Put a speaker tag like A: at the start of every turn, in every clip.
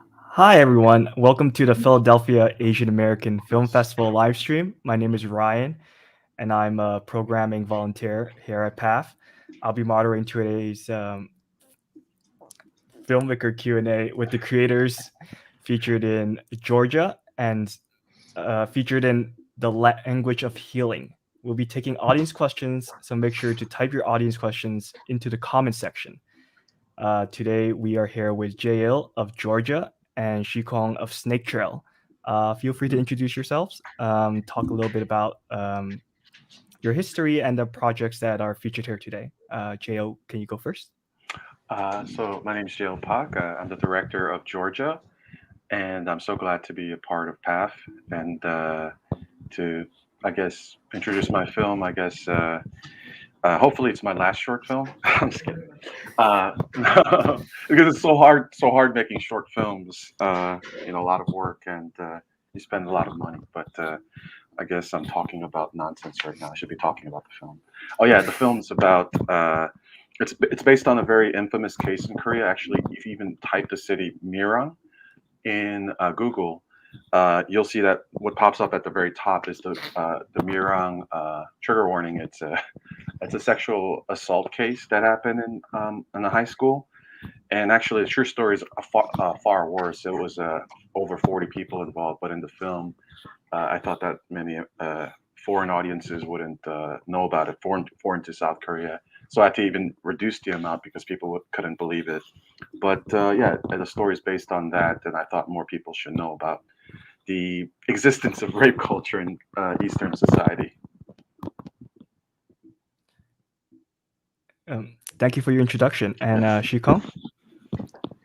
A: Hi, everyone. Welcome to the Philadelphia Asian American Film Festival live stream. My name is Ryan, and I'm a programming volunteer here at PATH. I'll be moderating today's filmmaker Q&A with the creators featured in Georgia and featured in The Language of Healing. We'll be taking audience questions, so make sure to type your audience questions into the comment section. Today, we are here with JL of Georgia and Kuang of Snake Trail. Feel free to introduce yourselves, talk a little bit about your history and the projects that are featured here today. JL, can you go first?
B: So my name is Jill Pak. I'm the director of Georgia, and I'm so glad to be a part of PATH and to, I guess, introduce my film. Hopefully it's my last short film. I'm just kidding. Uh, because it's so hard making short films. A lot of work and you spend a lot of money. But I guess I'm talking about nonsense right now. I should be talking about the film. Oh yeah, the film's about. It's based on a very infamous case in Korea. Actually, if you even type the city Mirang in Google, you'll see that what pops up at the very top is the Mirang trigger warning. It's a sexual assault case that happened in a high school, and actually, the true story is far worse. It was over 40 people involved, but in the film, I thought that many foreign audiences wouldn't know about it, foreign to South Korea. So I had to even reduce the amount because people couldn't believe it. But yeah, the story is based on that, and I thought more people should know about the existence of rape culture in Eastern society.
A: Thank you for your introduction. And Kuang?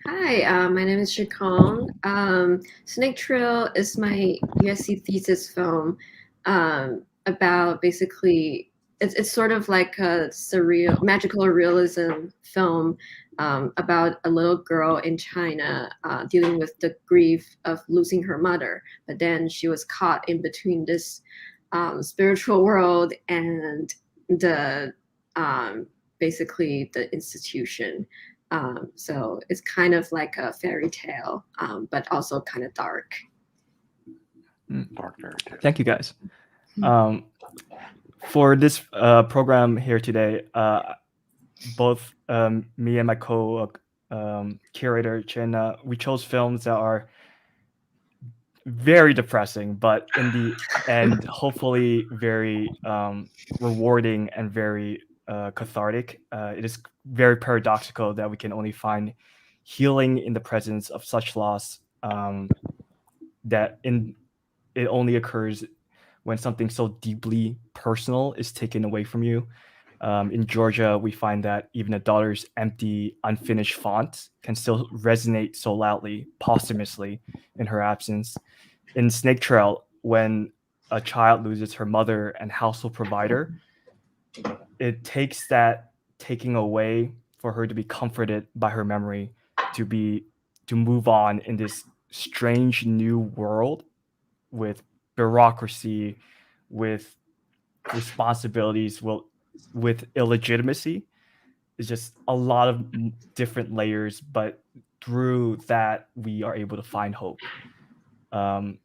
C: Hi, my name is Shikong. Snake Trail is my USC thesis film about basically it's sort of like a surreal, magical realism film about a little girl in China dealing with the grief of losing her mother, but then she was caught in between this spiritual world and the basically the institution. So it's kind of like a fairy tale, but also kind of dark.
B: Dark fairy tale.
A: Thank you, guys. For this program here today, both me and my co-curator Chetana, we chose films that are very depressing, but in the end, hopefully very rewarding and very cathartic. It is very paradoxical that we can only find healing in the presence of such loss. That it only occurs when something so deeply personal is taken away from you. In Georgia, we find that even a daughter's empty, unfinished font can still resonate so loudly, posthumously, in her absence. In Snake Trail, when a child loses her mother and household provider, it takes that taking away for her to be comforted by her memory, to move on in this strange new world with bureaucracy, with responsibilities, with illegitimacy. It's just a lot of different layers, but through that we are able to find hope. Um,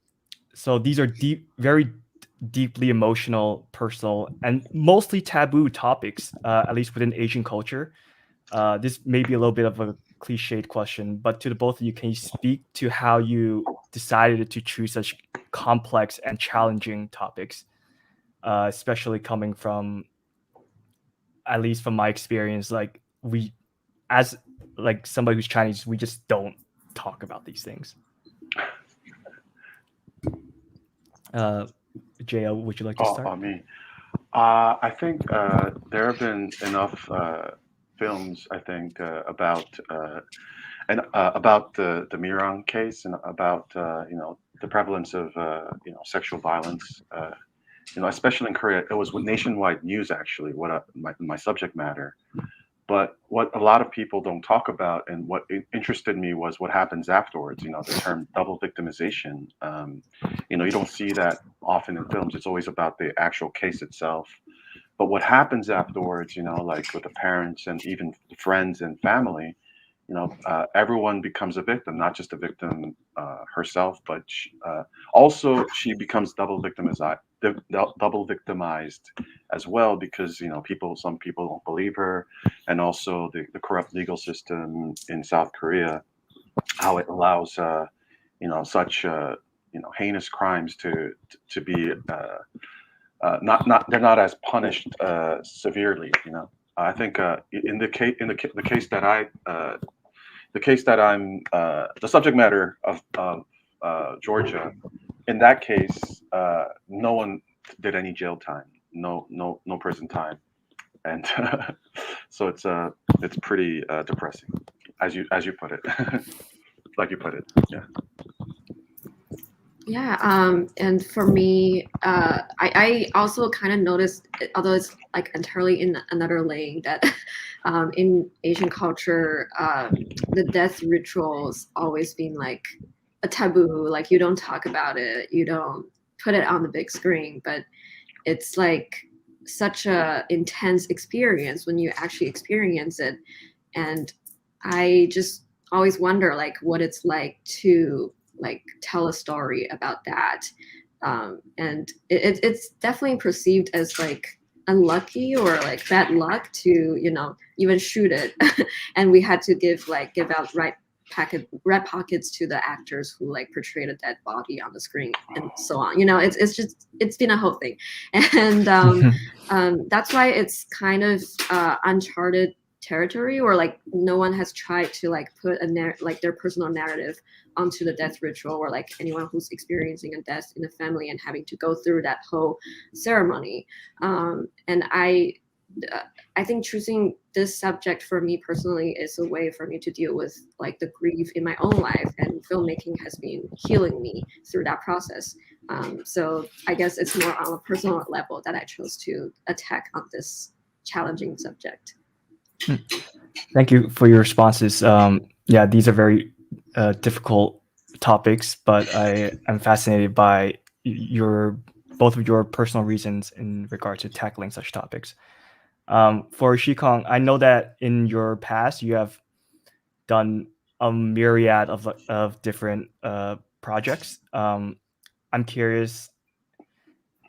A: so these are very deeply emotional, personal, and mostly taboo topics, at least within Asian culture. This may be a little bit of a cliched question, but to the both of you, can you speak to how you decided to choose such complex and challenging topics, especially coming from, at least from my experience, like we, as like somebody who's Chinese, we just don't talk about these things. JL, would you like to
B: Oh,
A: start?
B: me. I think there have been enough films. I think about the Mirang case and about the prevalence of sexual violence. Especially in Korea, it was nationwide news actually. My subject matter, but what a lot of people don't talk about and what interested me was what happens afterwards. The term double victimization. You don't see that often in films. It's always about the actual case itself. But what happens afterwards, like with the parents and even friends and family, everyone becomes a victim, not just a victim herself, but also she becomes double victimized as well, because some people don't believe her, and also the corrupt legal system in South Korea, how it allows such heinous crimes to be not they're not as punished severely. I think in the case that I'm the subject matter of Georgia, in that case, no one did any jail time, no prison time, and so it's pretty depressing, as you put it, like you put it, yeah.
C: Yeah, and for me, I also kind of noticed, although it's like entirely in another lane, that in Asian culture, the death rituals always been like a taboo. Like you don't talk about it, you don't put it on the big screen, but it's like such a intense experience when you actually experience it. And I just always wonder like what it's like to like tell a story about that. And it's definitely perceived as like unlucky or like bad luck to even shoot it. And we had to give out red pockets to the actors who like portrayed a dead body on the screen and so on. It's been a whole thing. And that's why it's kind of uncharted territory, or like no one has tried to like put their personal narrative onto the death ritual, or like anyone who's experiencing a death in a family and having to go through that whole ceremony. And I think choosing this subject for me personally is a way for me to deal with like the grief in my own life, and filmmaking has been healing me through that process. So I guess it's more on a personal level that I chose to attack on this challenging subject.
A: Thank you for your responses. Yeah, these are very difficult topics, but I am fascinated by both of your personal reasons in regard to tackling such topics. For Shikong, I know that in your past you have done a myriad of different projects. I'm curious,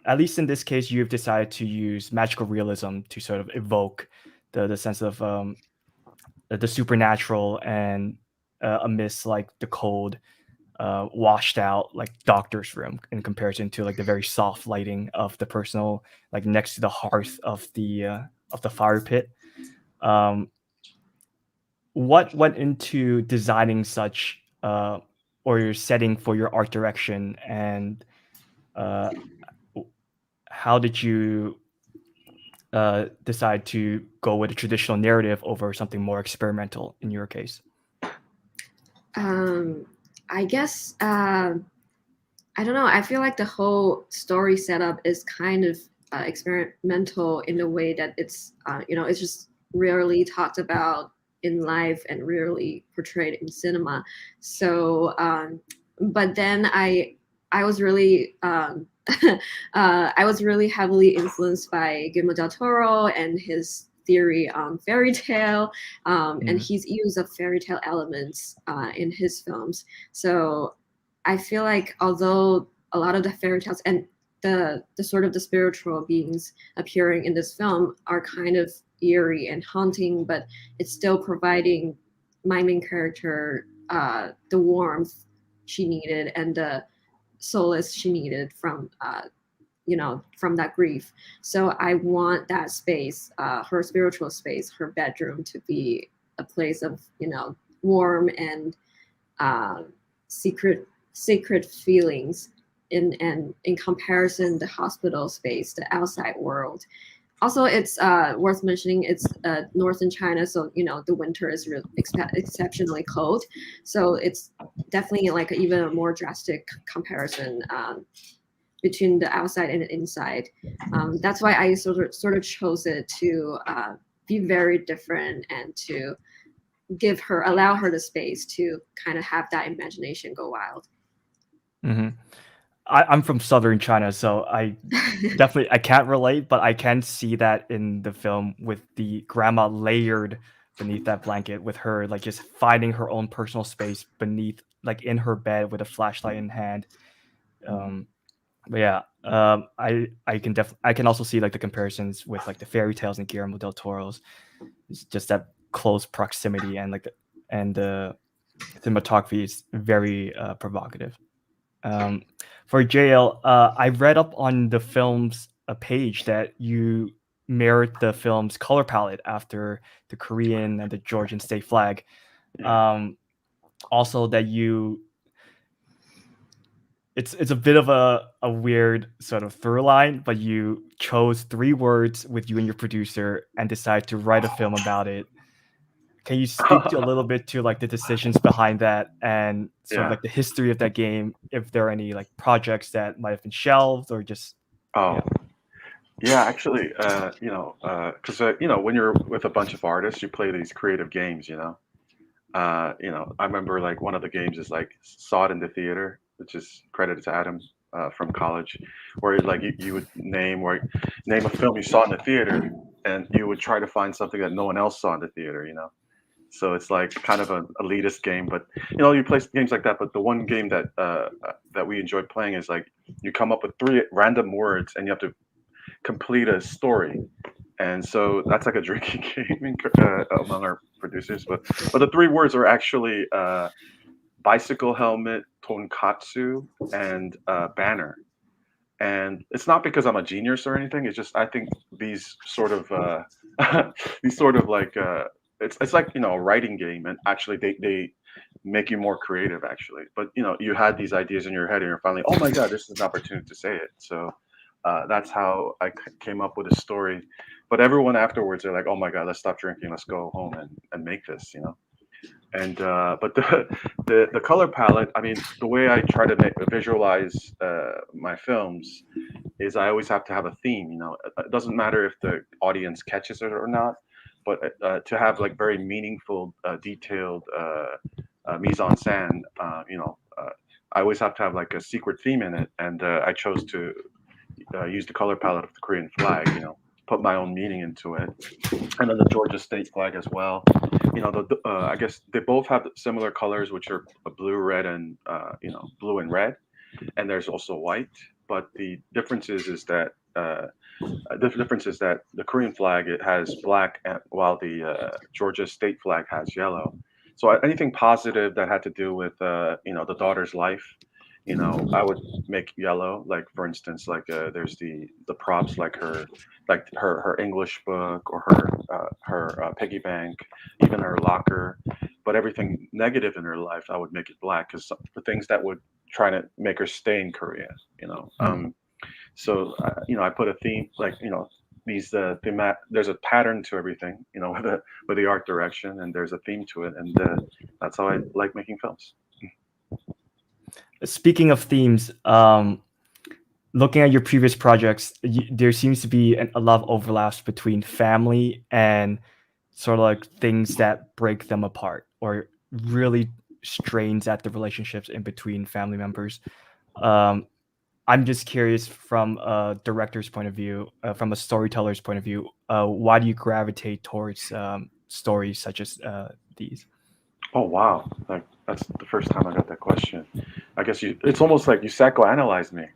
A: at least in this case, you've decided to use magical realism to sort of evoke the sense of the supernatural, and amidst like the cold, washed out like doctor's room, in comparison to like the very soft lighting of the personal, like next to the hearth of the fire pit. What went into designing such or your setting for your art direction, and how did you decide to go with a traditional narrative over something more experimental in your case?
C: I guess I don't know. I feel like the whole story setup is kind of experimental in the way that it's it's just rarely talked about in life and rarely portrayed in cinema. So, but then I was really I was really heavily influenced by Guillermo del Toro and his theory on fairy tale, and his use of fairy tale elements in his films. So I feel like although a lot of the fairy tales and the sort of the spiritual beings appearing in this film are kind of eerie and haunting, but it's still providing my main character the warmth she needed and the solace she needed from from that grief. So I want that space, her spiritual space, her bedroom, to be a place of warm and sacred feelings. In comparison, the hospital space, the outside world. Also, it's worth mentioning it's northern China, so the winter is exceptionally cold. So it's definitely like even a more drastic comparison between the outside and the inside. That's why I sort of chose it to be very different and to allow her the space to kind of have that imagination go wild.
A: Mm-hmm. I'm from southern China, so I can't relate, but I can see that in the film with the grandma layered beneath that blanket with her like just finding her own personal space beneath like in her bed with a flashlight in hand. But yeah, I can also see like the comparisons with like the fairy tales and Guillermo del Toro's. It's just that close proximity and like the cinematography is very provocative. For JL, I read up on the film's page that you mirrored the film's color palette after the Korean and the Georgian state flag. Also, that it's a bit of a weird sort of through line, but you chose 3 words with you and your producer and decided to write a film about it. Can you speak to a little bit to like the decisions behind that and sort of
B: Yeah.
A: like the history of that game? If there are any like projects that might have been shelved or just
B: Oh, yeah, actually, because when you're with a bunch of artists, you play these creative games, I remember like one of the games is like Saw It in the Theater, which is credited to Adam from college, where like you would name a film you saw in the theater, and you would try to find something that no one else saw in the theater. So it's like kind of an elitist game, but you play games like that. But the one game that we enjoyed playing is like you come up with 3 random words and you have to complete a story. And so that's like a drinking game among our producers. But the 3 words are actually bicycle helmet, tonkatsu, and banner. And it's not because I'm a genius or anything. It's just I think these sort of these sort of like it's like a writing game, and actually they make you more creative actually. But you had these ideas in your head, and you're finally, oh my god, this is an opportunity to say it. So that's how I came up with a story. But everyone afterwards, they're like, "Oh my God, let's stop drinking. Let's go home and make this." And but the color palette, I mean, the way I try to visualize my films is I always have to have a theme. It doesn't matter if the audience catches it or not, but to have like very meaningful, detailed mise en scène, I always have to have like a secret theme in it, and I chose to use the color palette of the Korean flag, put my own meaning into it, and then the Georgia state flag as well. I guess they both have similar colors, which are blue, red, and blue and red, and there's also white. But the difference is that the Korean flag, it has black, while the Georgia state flag has yellow. So anything positive that had to do with the daughter's life, I would make yellow. Like for instance, like there's the props, like her English book, or her piggy bank, even her locker. But everything negative in her life, I would make it black, because the things that would try to make her stay in Korea. So I put a theme, like these there's a pattern to everything, with the art direction, and there's a theme to it, and that's how I like making films.
A: Speaking of themes, looking at your previous projects, there seems to be a lot of overlaps between family and sort of like things that break them apart or really strains at the relationships in between family members. I'm just curious, from a director's point of view, from a storyteller's point of view, why do you gravitate towards stories such as these?
B: Oh wow, like that's the first time I got that question. I guess it's almost like you psychoanalyzed me.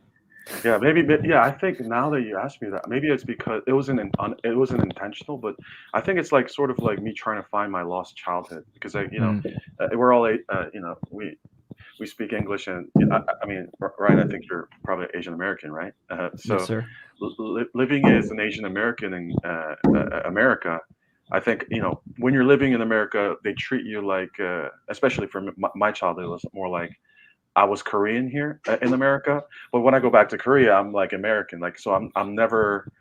B: Yeah, maybe. Yeah, I think now that you asked me that, maybe it's because it wasn't intentional, but I think it's like sort of like me trying to find my lost childhood, because we're all we speak English, and I mean, right? I think you're probably Asian American, right?
A: Yes, sir.
B: Living as an Asian American in America, I think when you're living in America, they treat you like, especially for my childhood, it was more like I was Korean here in America. But when I go back to Korea, I'm like American. Like, so I'm never.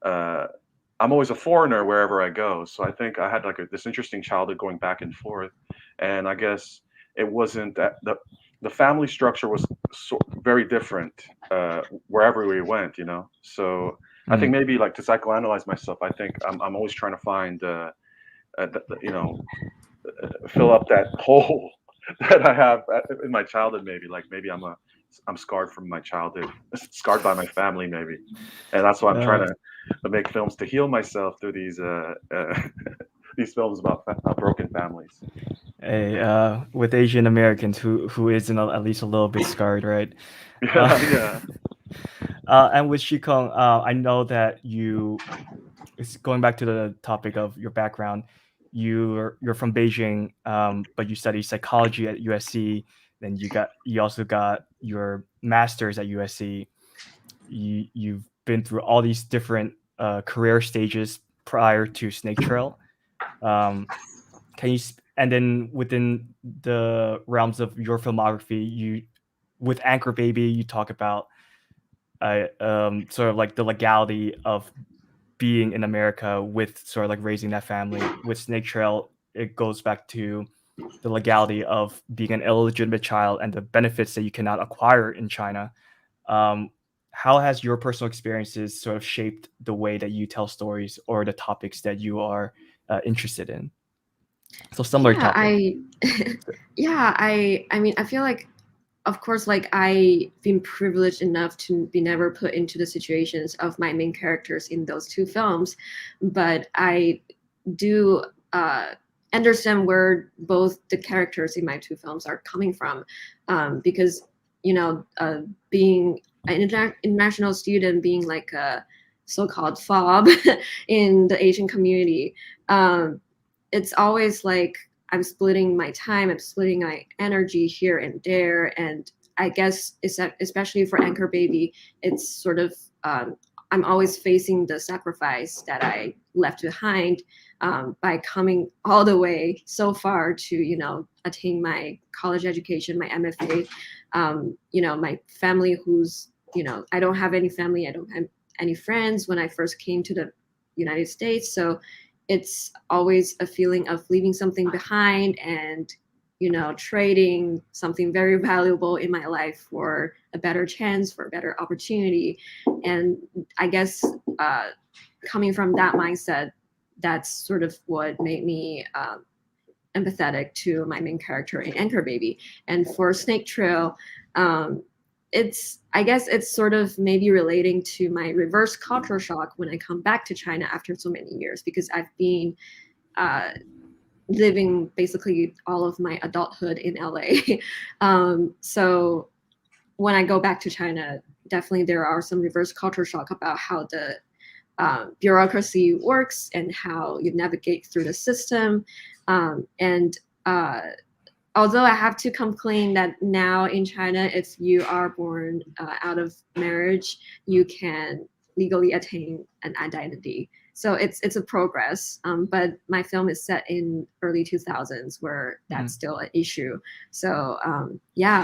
B: I'm always a foreigner wherever I go. So I think I had like this interesting childhood going back and forth, and I guess it wasn't that the family structure was very different wherever we went. So I think maybe like to psychoanalyze myself, I think I'm always trying to find fill up that hole that I have in my childhood. Maybe I'm scarred from my childhood, scarred by my family, maybe, and that's why I'm trying to make films to heal myself through these these films about broken families.
A: With Asian Americans who isn't at least a little bit scarred, right?
B: Yeah.
A: And with Shikong, I know that it's going back to the topic of your background. You're from Beijing, but you study psychology at USC. Then you also got your master's at USC. You've been through all these different career stages prior to Snake Trail. Can you and then within the realms of your filmography, with Anchor Baby, you talk about sort of like the legality of being in America with sort of like raising that family. With Snake Trail, it goes back to the legality of being an illegitimate child and the benefits that you cannot acquire in China. Um, how has your personal experiences sort of shaped the way that you tell stories or the topics that you are interested in? So similar
C: Yeah,
A: topic.
C: I mean, I feel like, of course, like I've been privileged enough to be never put into the situations of my main characters in those two films, but I do understand where both the characters in my two films are coming from, because being an international student, being like a so-called fob in the Asian community, um, it's always like I'm splitting my time, I'm splitting my energy here and there. And I guess especially for Anchor Baby, it's sort of I'm always facing the sacrifice that I left behind by coming all the way so far to attain my college education, my MFA. My family, who's I don't have any family, I don't have any friends when I first came to the United States, so it's always a feeling of leaving something behind and trading something very valuable in my life for a better chance, for a better opportunity. And I guess coming from that mindset, that's sort of what made me empathetic to my main character in Anchor Baby. And for Snake Trail, I guess it's sort of maybe relating to my reverse culture shock when I come back to China after so many years, because I've been living basically all of my adulthood in LA. So when I go back to China, definitely there are some reverse culture shock about how the bureaucracy works and how you navigate through the system. And although I have to complain that now in China, if you are born out of marriage, you can legally attain an identity. So it's a progress. But my film is set in early 2000s where that's still an issue. So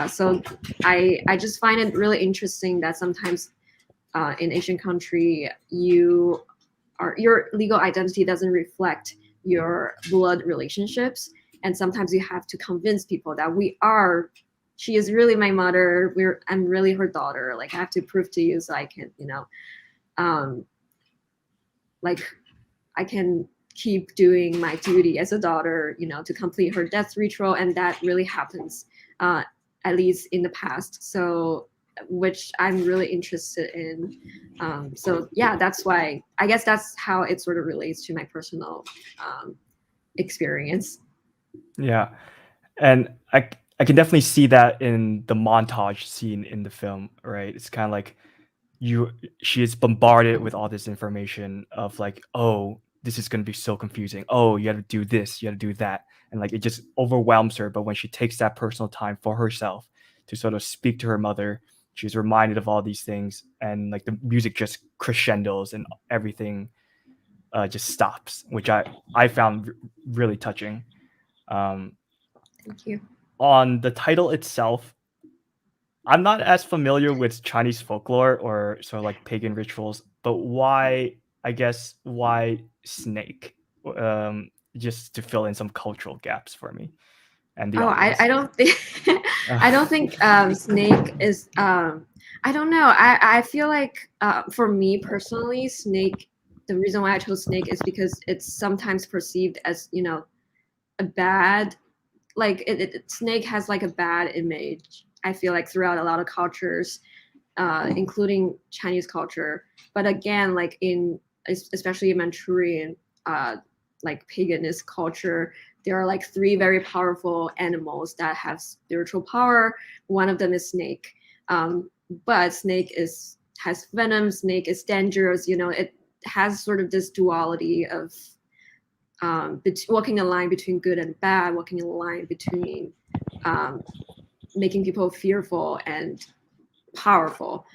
C: so I just find it really interesting that sometimes in Asian country, your legal identity doesn't reflect your blood relationships. And sometimes you have to convince people that she is really my mother. I'm really her daughter. Like I have to prove to you so I can, like I can keep doing my duty as a daughter, to complete her death ritual. And that really happens, at least in the past. So, which I'm really interested in. So yeah, that's why I guess that's how it sort of relates to my personal experience.
A: Yeah, and I can definitely see that in the montage scene in the film, right? It's kind of like she is bombarded with all this information of like, oh, this is going to be so confusing. Oh, you got to do this, you got to do that, and like it just overwhelms her. But when she takes that personal time for herself to sort of speak to her mother, she's reminded of all these things, and like the music just crescendos and everything just stops, which I found really touching.
C: Thank you.
A: On the title itself, I'm not as familiar with Chinese folklore or sort of like pagan rituals, but why snake? Just to fill in some cultural gaps for me and the
C: Oh,
A: audience.
C: I don't think I don't think snake is I don't know. I feel like for me personally, snake, the reason why I chose snake is because it's sometimes perceived as, a bad, like snake has like a bad image. I feel like throughout a lot of cultures, including Chinese culture. But again, like especially in Manchurian, like paganist culture, there are like three very powerful animals that have spiritual power. One of them is snake, but snake has venom. Snake is dangerous. It has sort of this duality of walking a line between good and bad, walking a line between making people fearful and powerful.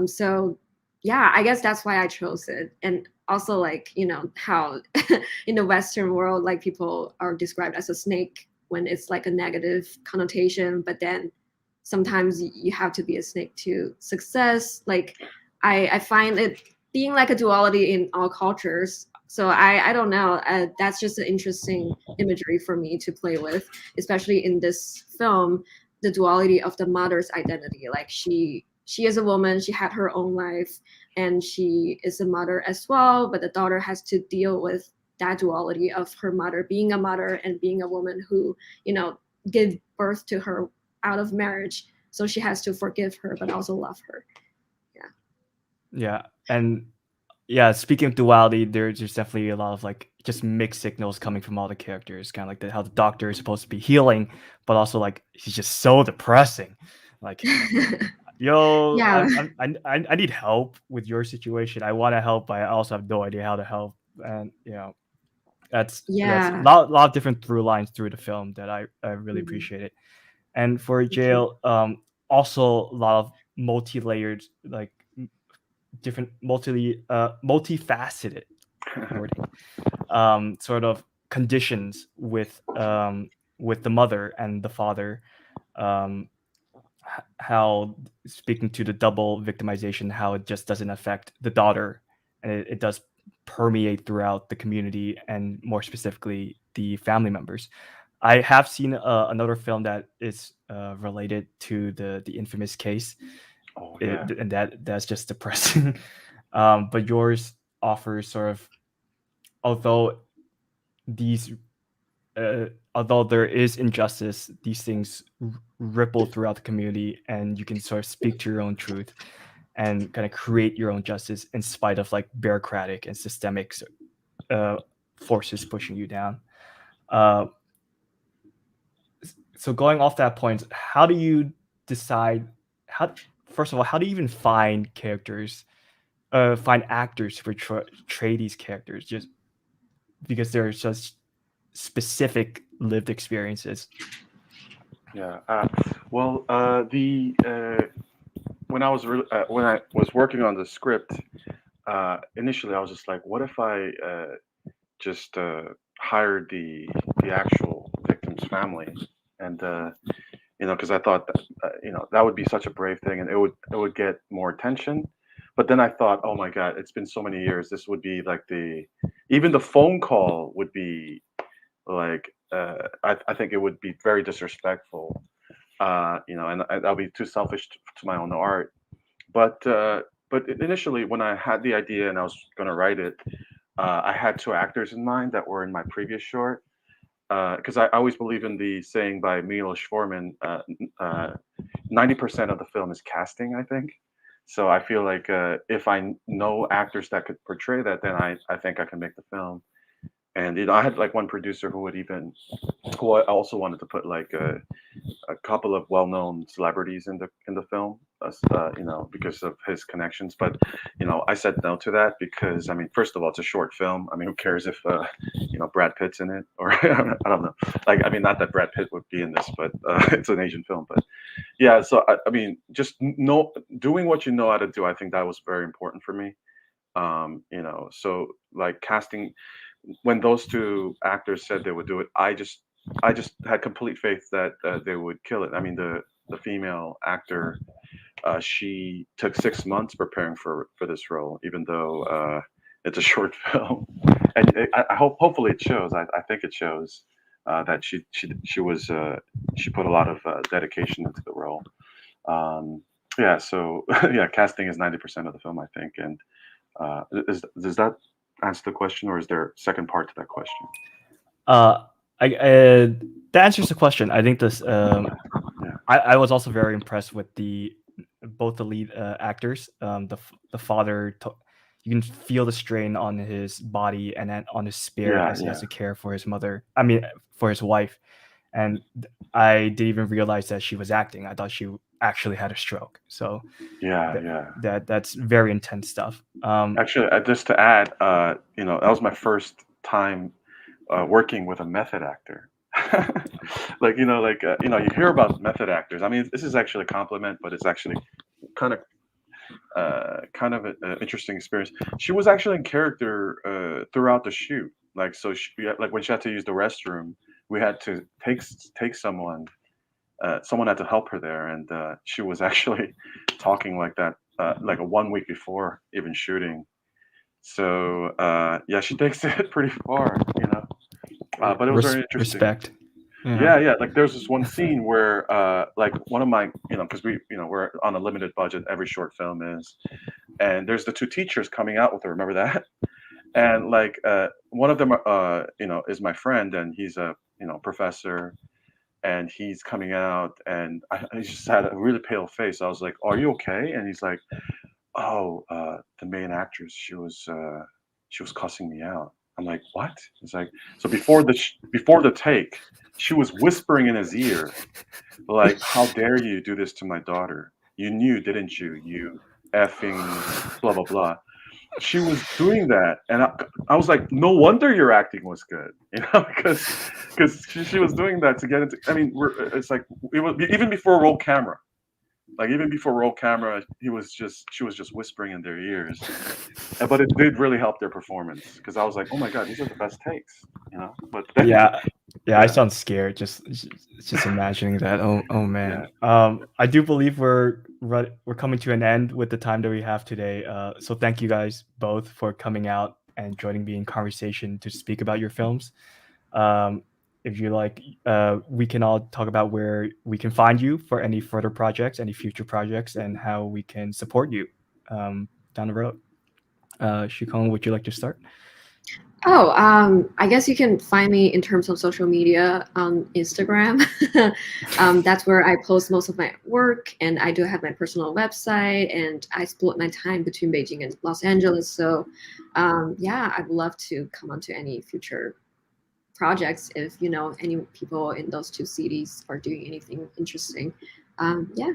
C: So yeah, I guess that's why I chose it. And also like, how in the Western world, like people are described as a snake when it's like a negative connotation, but then sometimes you have to be a snake to success. Like I find it being like a duality in all cultures. So I don't know. That's just an interesting imagery for me to play with, especially in this film, the duality of the mother's identity. Like she is a woman, she had her own life, and she is a mother as well, but the daughter has to deal with that duality of her mother being a mother and being a woman who gave birth to her out of marriage. So she has to forgive her but also love her.
A: Yeah, and yeah, speaking of duality, there's definitely a lot of like just mixed signals coming from all the characters. Kind of like how the doctor is supposed to be healing, but also like he's just so depressing. Like, yo,
C: Yeah.
A: I need help with your situation. I want to help, but I also have no idea how to help. And that's a
C: Yeah.
A: lot of different through lines through the film that I really
C: Mhm.
A: appreciate it. And for
C: Thank you.
A: Jail, also a lot of multi-layered, like different multifaceted wording, sort of conditions with the mother and the father, how speaking to the double victimization, how it just doesn't affect the daughter, and it does permeate throughout the community and more specifically the family members. I have seen another film that is related to the infamous case,
B: Oh yeah.
A: and that's just depressing. But yours offers sort of, although these although there is injustice, these things ripple throughout the community, and you can sort of speak to your own truth and kind of create your own justice in spite of like bureaucratic and systemic forces pushing you down. Uh, so going off that point, how do you decide how? First of all, how do you even find actors to portray these characters? Just because they're just specific lived experiences.
B: Yeah. Well, the when I was working on the script, initially I was just like, what if I just hired the actual victim's family, and because I thought that that would be such a brave thing, and it would get more attention. But then I thought, oh my God, it's been so many years. This would be like even the phone call would be like, I think it would be very disrespectful, and I'll be too selfish to my own art. But initially, when I had the idea and I was going to write it, I had two actors in mind that were in my previous short. Because I always believe in the saying by Milos Forman, 90% of the film is casting, I think. So I feel like if I know actors that could portray that, then I think I can make the film. And I had like one producer who I also wanted to put like a couple of well-known celebrities in the film, because of his connections. But I said no to that because I mean, first of all, it's a short film. I mean, who cares if Brad Pitt's in it, or I don't know. Like, I mean, not that Brad Pitt would be in this, but it's an Asian film. But yeah, so I mean, just doing what you know how to do. I think that was very important for me. So like casting, when those two actors said they would do it, I just had complete faith that they would kill it. I mean, the female actor, she took 6 months preparing for this role, even though it's a short film, and I hopefully it shows. I think it shows that she put a lot of dedication into the role. Yeah, so yeah, casting is 90% of the film, I think. And does that answer the question, or is there a second part to that question?
A: Uh, that answers the question. I think this.
B: Yeah.
A: I was also very impressed with both the lead actors. The father, you can feel the strain on his body and then on his spirit
B: Yeah,
A: as he has
B: yeah,
A: to care for his mother. I mean, for his wife. And I didn't even realize that she was acting. I thought she actually had a stroke. So
B: yeah,
A: that,
B: yeah.
A: that's very intense stuff.
B: Actually, just to add, that was my first time working with a method actor. Like, you hear about method actors. I mean, this is actually a compliment, but it's actually kind of an interesting experience. She was actually in character throughout the shoot. Like, so like when she had to use the restroom, we had to take someone. Someone had to help her there, and she was actually talking like that, like a 1 week before even shooting. So yeah, she takes it pretty far, but it was very interesting.
A: Respect. Yeah.
B: Yeah, yeah. Like there's this one scene where, like one of my, because we're on a limited budget. Every short film is, and there's the two teachers coming out with her. Remember that? And like one of them, is my friend, and he's a professor, and he's coming out, and I just had a really pale face. I was like, "Are you okay?" And he's like, "Oh, the main actress, she was cussing me out." I'm like, "What?" He's like, "So before the take, she was whispering in his ear, like, 'How dare you do this to my daughter? You knew, didn't you? You effing blah blah blah.'" She was doing that, and I was like, "No wonder your acting was good," because she was doing that to get into. I mean, it's like it was even before roll camera. Like even before roll camera, she was just whispering in their ears. But it did really help their performance because I was like, "Oh my god, these are the best takes." But then,
A: Yeah. Yeah, I
B: yeah,
A: sound scared just imagining that. Oh man.
B: yeah,
A: I do believe we're coming to an end with the time that we have today. So thank you guys both for coming out and joining me in conversation to speak about your films. Um, if you like, we can all talk about where we can find you for any further projects, any future projects, and how we can support you down the road. Shikong, would you like to start?
C: Oh, I guess you can find me in terms of social media on Instagram. That's where I post most of my work, and I do have my personal website, and I split my time between Beijing and Los Angeles. So, yeah, I'd love to come on to any future projects if any people in those two cities are doing anything interesting. Yeah.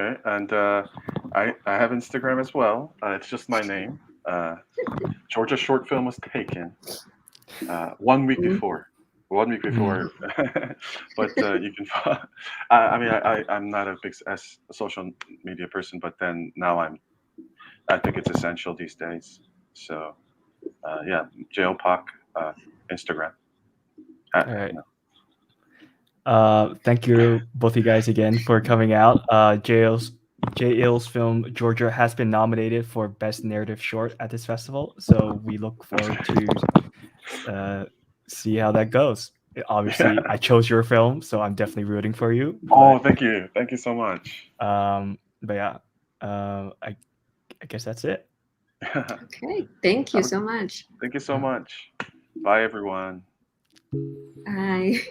B: okay. And I have Instagram as well. It's just my name. Georgia short film was taken 1 week
C: Mhm.
B: before. 1 week
A: Mm.
B: before, but you can. I mean, I'm not a big social media person, but then now I think it's essential these days. So yeah, JLPOC, Instagram.
A: All right. Thank you both of you guys again for coming out. J Ill's film Georgia has been nominated for Best Narrative Short at this festival, so we look forward to see how that goes.
B: Yeah.
A: Obviously, I chose your film, so I'm definitely rooting for you.
B: Oh, thank you so much.
A: But yeah, I guess that's it.
C: Okay. Thank you so much.
B: Thank you so much. Bye, everyone.
C: Bye.